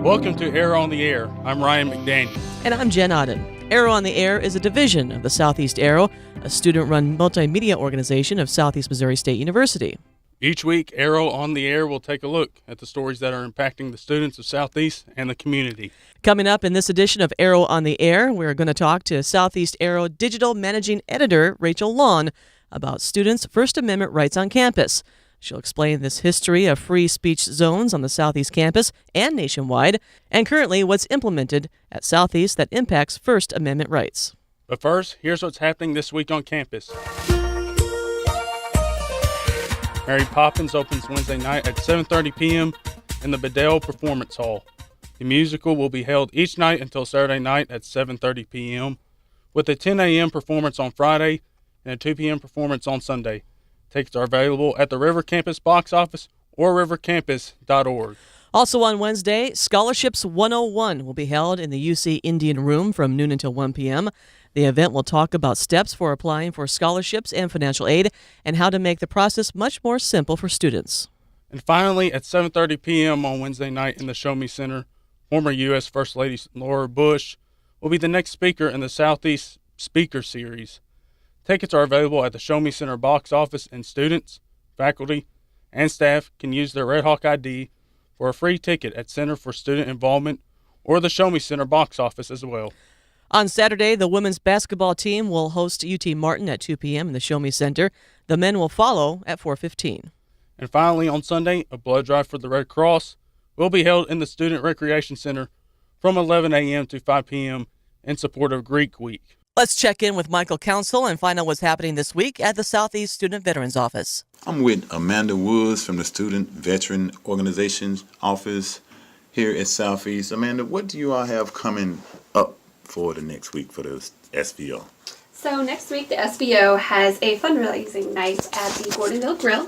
Welcome to Arrow on the Air. I'm Ryan McDaniel. And I'm Jen Otten. Arrow on the Air is a division of the Southeast Arrow, a student-run multimedia organization of Southeast Missouri State University. Each week, Arrow on the Air will take a look at the stories that are impacting the students of Southeast and the community. Coming up in this edition of Arrow on the Air, we're going to talk to Southeast Arrow Digital Managing Editor Rachel Lawn about students' First Amendment rights on campus. She'll explain this history of free speech zones on the Southeast campus and nationwide, and currently what's implemented at Southeast that impacts First Amendment rights. But first, here's what's happening this week on campus. Mary Poppins opens Wednesday night at 7:30 p.m. in the Bedell Performance Hall. The musical will be held each night until Saturday night at 7:30 p.m., with a 10 a.m. performance on Friday and a 2 p.m. performance on Sunday. Tickets are available at the River Campus box office or rivercampus.org. Also on Wednesday, Scholarships 101 will be held in the UC Indian Room from noon until 1 p.m. The event will talk about steps for applying for scholarships and financial aid and how to make the process much more simple for students. And finally, at 7:30 p.m. on Wednesday night in the Show Me Center, former U.S. First Lady Laura Bush will be the next speaker in the Southeast Speaker Series. Tickets are available at the Show Me Center box office, and students, faculty, and staff can use their Red Hawk ID for a free ticket at Center for Student Involvement or the Show Me Center box office as well. On Saturday, the women's basketball team will host UT Martin at 2 p.m. in the Show Me Center. The men will follow at 4:15. And finally, on Sunday, a blood drive for the Red Cross will be held in the Student Recreation Center from 11 a.m. to 5 p.m. in support of Greek Week. Let's check in with Michael Council and find out what's happening this week at the Southeast Student Veterans Office. I'm with Amanda Woods from the Student Veteran Organizations Office here at Southeast. Amanda, what do you all have coming up for the next week for the SVO? So next week, the SBO has a fundraising night at the Gordonville Grill,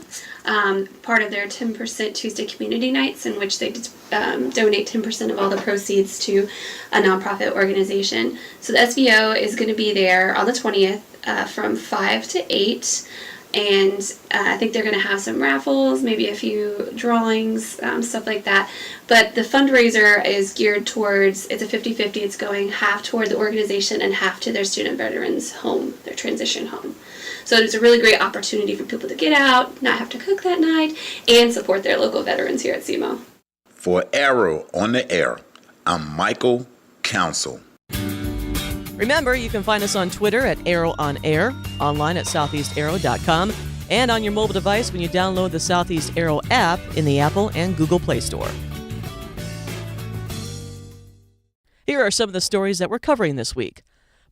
part of their 10% Tuesday community nights, in which they donate 10% of all the proceeds to a nonprofit organization. So the SBO is going to be there on the 20th from 5 to 8. And I think they're going to have some raffles, maybe a few drawings, stuff like that. But the fundraiser is geared towards, it's a 50-50. It's going half toward the organization and half to their student veterans' home, their transition home. So it's a really great opportunity for people to get out, not have to cook that night, and support their local veterans here at SEMO. For Arrow on the Air, I'm Michael Council. Remember, you can find us on Twitter at Arrow on Air, online at southeastarrow.com, and on your mobile device when you download the Southeast Arrow app in the Apple and Google Play Store. Here are some of the stories that we're covering this week.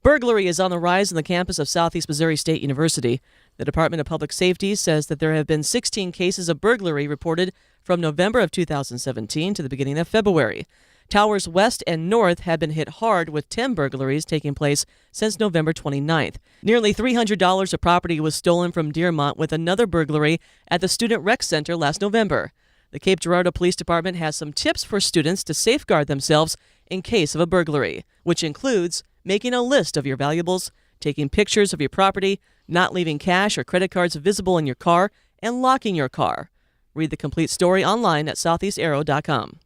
Burglary is on the rise on the campus of Southeast Missouri State University. The Department of Public Safety says that there have been 16 cases of burglary reported from November of 2017 to the beginning of February. Towers West and North have been hit hard with 10 burglaries taking place since November 29th. Nearly $300 of property was stolen from Dearmont with another burglary at the Student Rec Center last November. The Cape Girardeau Police Department has some tips for students to safeguard themselves in case of a burglary, which includes making a list of your valuables, taking pictures of your property, not leaving cash or credit cards visible in your car, and locking your car. Read the complete story online at southeastarrow.com.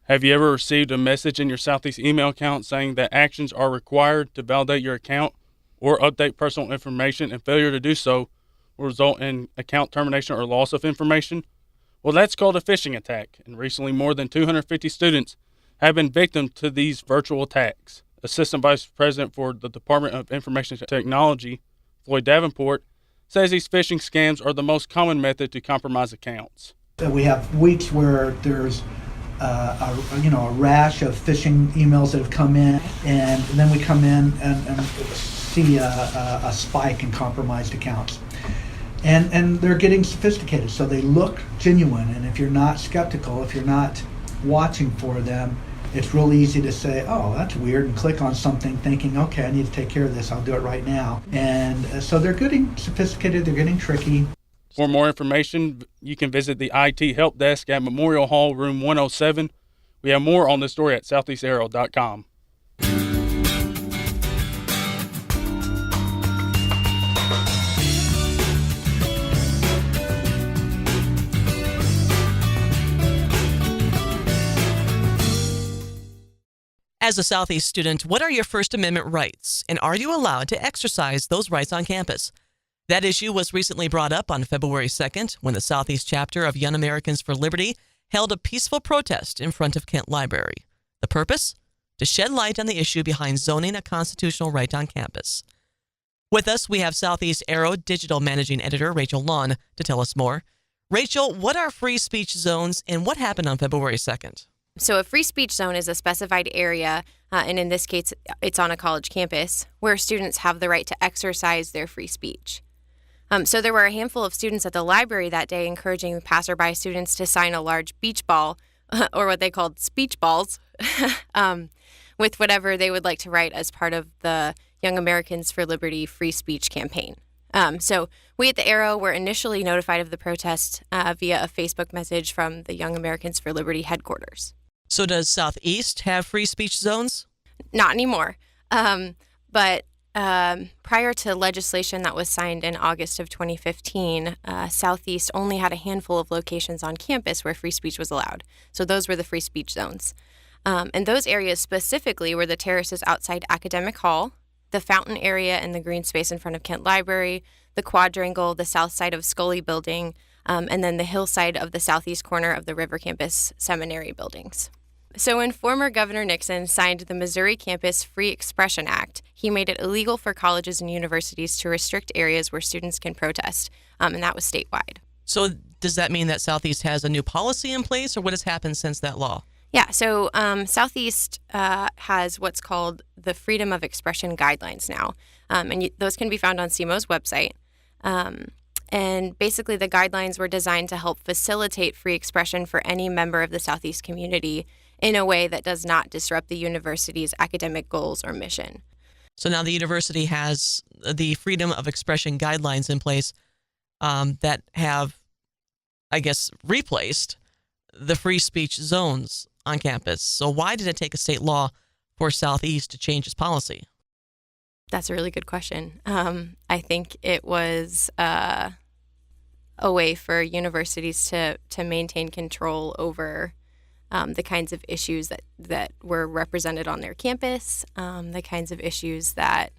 Have you ever received a message in your Southeast email account saying that actions are required to validate your account or update personal information, and failure to do so will result in account termination or loss of information? Well, that's called a phishing attack, and recently more than 250 students have been victim to these virtual attacks. Assistant Vice President for the Department of Information Technology, Floyd Davenport, says these phishing scams are the most common method to compromise accounts. We have weeks where there's a rash of phishing emails that have come in, and then we come in and see a spike in compromised accounts. And they're getting sophisticated, so they look genuine, and if you're not skeptical, if you're not watching for them, it's real easy to say, oh, that's weird, and click on something thinking, okay, I need to take care of this, I'll do it right now. And so they're getting sophisticated, they're getting tricky. For more information, you can visit the IT Help Desk at Memorial Hall, room 107. We have more on this story at southeastarrow.com. As a Southeast student, what are your First Amendment rights, and are you allowed to exercise those rights on campus? That issue was recently brought up on February 2nd when the Southeast chapter of Young Americans for Liberty held a peaceful protest in front of Kent Library. The purpose? To shed light on the issue behind zoning a constitutional right on campus. With us, we have Southeast Arrow Digital Managing Editor Rachel Lawn to tell us more. Rachel, what are free speech zones and what happened on February 2nd? So a free speech zone is a specified area, and in this case, it's on a college campus, where students have the right to exercise their free speech. So there were a handful of students at the library that day encouraging passerby students to sign a large beach ball, or what they called speech balls, with whatever they would like to write as part of the Young Americans for Liberty free speech campaign. So we at the Arrow were initially notified of the protest via a Facebook message from the Young Americans for Liberty headquarters. So does Southeast have free speech zones? Not anymore. But prior to legislation that was signed in August of 2015, Southeast only had a handful of locations on campus where free speech was allowed. So those were the free speech zones. And those areas specifically were the terraces outside Academic Hall, the fountain area and the green space in front of Kent Library, the quadrangle, the south side of Scully Building, and then the hillside of the southeast corner of the River Campus Seminary buildings. So when former Governor Nixon signed the Missouri Campus Free Expression Act, he made it illegal for colleges and universities to restrict areas where students can protest, and that was statewide. So does that mean that Southeast has a new policy in place, or what has happened since that law? Yeah, so Southeast has what's called the Freedom of Expression Guidelines now, and those can be found on SEMO's website. And basically the guidelines were designed to help facilitate free expression for any member of the Southeast community in a way that does not disrupt the university's academic goals or mission. So now the university has the Freedom of Expression Guidelines in place that have, I guess, replaced the free speech zones on campus. So why did it take a state law for Southeast to change its policy? That's a really good question. I think it was a way for universities to maintain control over the kinds of issues that were represented on their campus, the kinds of issues that,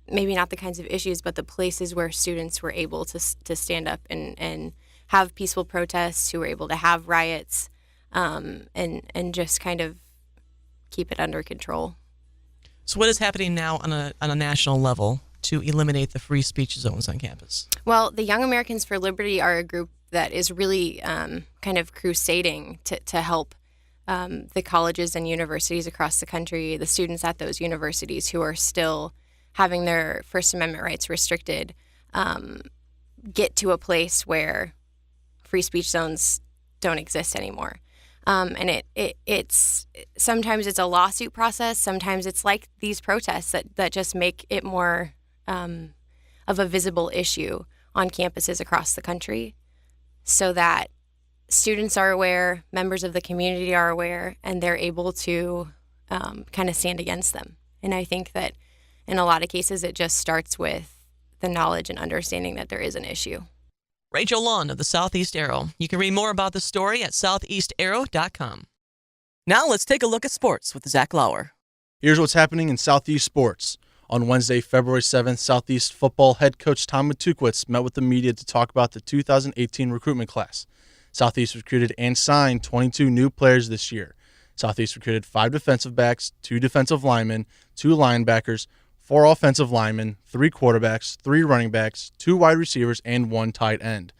maybe not the kinds of issues, but the places where students were able to stand up and have peaceful protests, who were able to have riots, and just kind of keep it under control. So what is happening now on a national level to eliminate the free speech zones on campus? Well, the Young Americans for Liberty are a group that is really kind of crusading to help the colleges and universities across the country, the students at those universities who are still having their First Amendment rights restricted, get to a place where free speech zones don't exist anymore. And it's sometimes it's a lawsuit process. Sometimes it's like these protests that just make it more of a visible issue on campuses across the country, so that students are aware, members of the community are aware, and they're able to kind of stand against them. And I think that in a lot of cases, it just starts with the knowledge and understanding that there is an issue. Rachel Lawn of the Southeast Arrow. You can read more about the story at southeastarrow.com. Now let's take a look at sports with Zach Lauer. Here's what's happening in Southeast sports. On Wednesday, February 7th, Southeast football head coach Tom Matukowicz met with the media to talk about the 2018 recruitment class. Southeast recruited and signed 22 new players this year. Southeast recruited 5 defensive backs, 2 defensive linemen, 2 linebackers, 4 offensive linemen, 3 quarterbacks, 3 running backs, 2 wide receivers, and 1 tight end.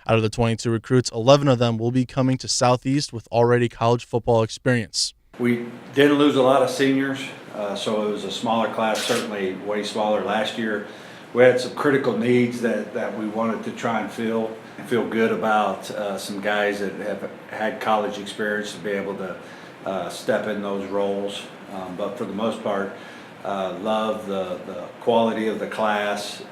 Out of the 22 recruits, 11 of them will be coming to Southeast with already college football experience. We did lose a lot of seniors, so it was a smaller class, certainly way smaller last year. We had some critical needs that we wanted to try and fill. I feel good about some guys that have had college experience to be able to step in those roles. But for the most part, love the quality of the class,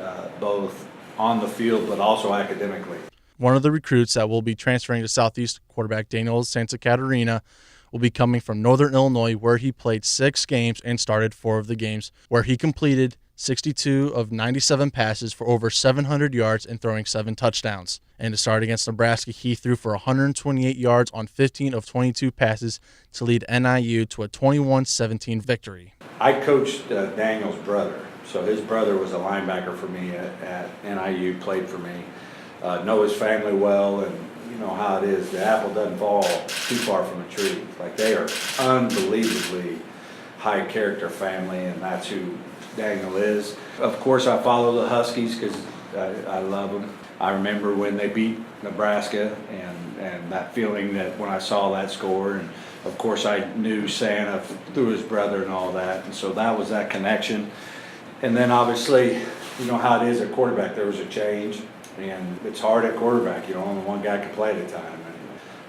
both on the field but also academically. One of the recruits that will be transferring to Southeast, quarterback Daniel Santa Catarina, will be coming from Northern Illinois, where he played 6 games and started 4 of the games, where he completed 62 of 97 passes for over 700 yards and throwing 7 touchdowns. And to start against Nebraska, he threw for 128 yards on 15 of 22 passes to lead NIU to a 21-17 victory. I coached Daniel's brother, so his brother was a linebacker for me at NIU, played for me. Know his family well, and you know how it is. The apple doesn't fall too far from a tree. Like, they are unbelievably high character family, and that's who Daniel is. Of course, I follow the Huskies because I love them. I remember when they beat Nebraska and that feeling that when I saw that score, and of course I knew Santa through his brother and all that, and so that was that connection. And then obviously, you know how it is at quarterback, there was a change, and it's hard at quarterback, you know, only one guy can play at a time. And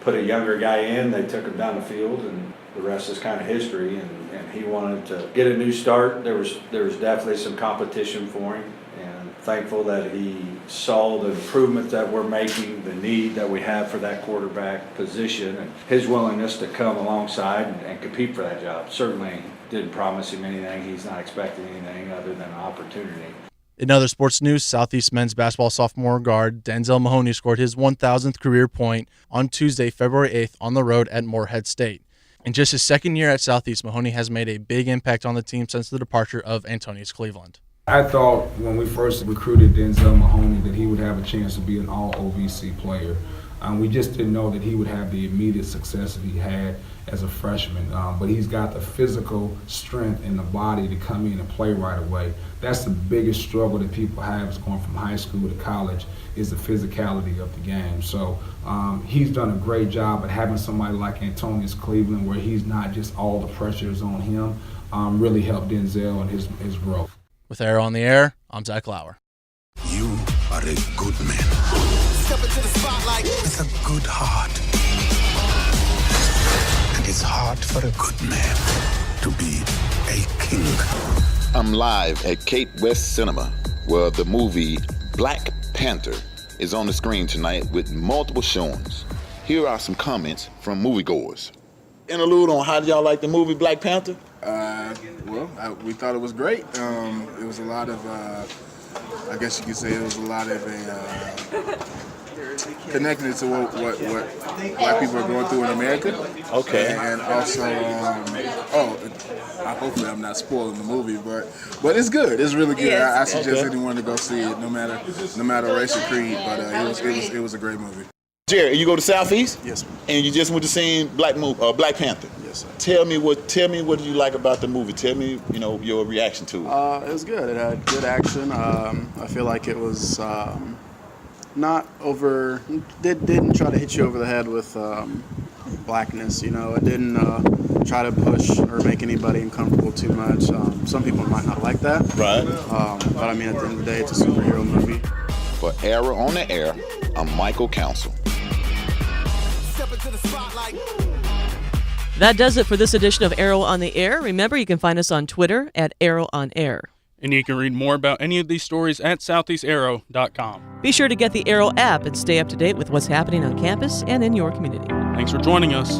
put a younger guy in, they took him down the field, and the rest is kind of history, and he wanted to get a new start. There was definitely some competition for him, and thankful that he saw the improvement that we're making, the need that we have for that quarterback position, and his willingness to come alongside and compete for that job. Certainly didn't promise him anything. He's not expecting anything other than an opportunity. In other sports news, Southeast men's basketball sophomore guard Denzel Mahoney scored his 1,000th career point on Tuesday, February 8th on the road at Morehead State. In just his second year at Southeast, Mahoney has made a big impact on the team since the departure of Antonius Cleveland. I thought when we first recruited Denzel Mahoney that he would have a chance to be an all-OVC player. We just didn't know that he would have the immediate success that he had as a freshman, but he's got the physical strength and the body to come in and play right away. That's the biggest struggle that people have is going from high school to college, is the physicality of the game. So he's done a great job at having somebody like Antonius Cleveland, where he's not just all the pressure is on him, really helped Denzel and his growth. With Arrow on the Air, I'm Zach Lauer. You are a good man. Step into the spotlight with a good heart. And it's hard for a good man to be a king. I'm live at Cape West Cinema, where the movie Black Panther is on the screen tonight with multiple showings. Here are some comments from moviegoers. Interlude on how did y'all like the movie Black Panther? We thought it was great. It was a lot of, I guess you could say it was a lot of connected to what black people are going through in America. Okay. And also, hopefully I'm not spoiling the movie, but it's good. It's really good. I suggest anyone to go see it, no matter race or creed. But it was a great movie. Jerry, you go to Southeast? Yes, sir. And you just went to see Black Panther. Yes, sir. Tell me what you like about the movie. Tell me, your reaction to it. It was good. It had good action. I feel like it was not over. Didn't try to hit you over the head with blackness. It didn't try to push or make anybody uncomfortable too much. Some people might not like that. Right. But I mean, at the end of the day, it's a superhero movie. For Arrow on the Air, I'm Michael Council. That does it for this edition of Arrow on the Air. Remember, you can find us on Twitter at Arrow on Air. And you can read more about any of these stories at southeastarrow.com. Be sure to get the Arrow app and stay up to date with what's happening on campus and in your community. Thanks for joining us.